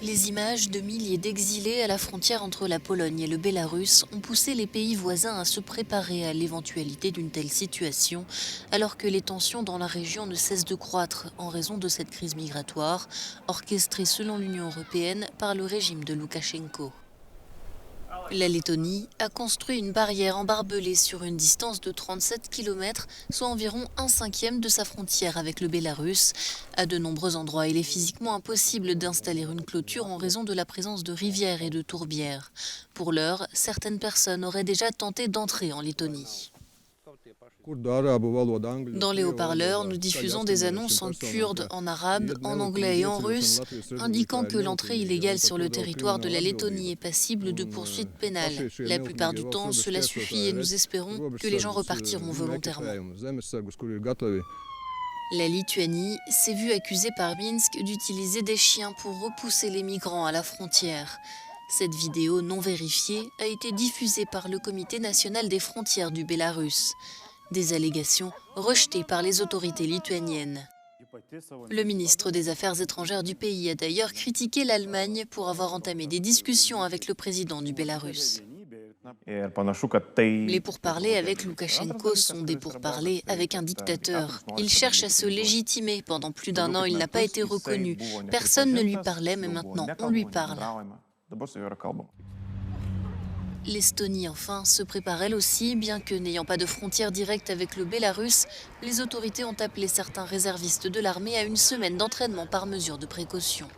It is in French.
Les images de milliers d'exilés à la frontière entre la Pologne et le Bélarus ont poussé les pays voisins à se préparer à l'éventualité d'une telle situation, alors que les tensions dans la région ne cessent de croître en raison de cette crise migratoire, orchestrée selon l'Union européenne par le régime de Loukachenko. La Lettonie a construit une barrière en barbelé sur une distance de 37 km, soit environ 1/5 de sa frontière avec le Bélarus. À de nombreux endroits, il est physiquement impossible d'installer une clôture en raison de la présence de rivières et de tourbières. Pour l'heure, certaines personnes auraient déjà tenté d'entrer en Lettonie. Dans les haut-parleurs, nous diffusons des annonces en kurde, en arabe, en anglais et en russe, indiquant que l'entrée illégale sur le territoire de la Lettonie est passible de poursuites pénales. La plupart du temps, cela suffit et nous espérons que les gens repartiront volontairement. La Lituanie s'est vue accusée par Minsk d'utiliser des chiens pour repousser les migrants à la frontière. Cette vidéo non vérifiée a été diffusée par le Comité national des frontières du Bélarus. Des allégations rejetées par les autorités lituaniennes. Le ministre des Affaires étrangères du pays a d'ailleurs critiqué l'Allemagne pour avoir entamé des discussions avec le président du Bélarus. Les pourparlers avec Loukachenko sont des pourparlers avec un dictateur. Il cherche à se légitimer. Pendant plus d'1 an, il n'a pas été reconnu. Personne ne lui parlait, mais maintenant on lui parle. L'Estonie, enfin, se prépare elle aussi, bien que n'ayant pas de frontière directe avec le Bélarus, les autorités ont appelé certains réservistes de l'armée à une semaine d'entraînement par mesure de précaution.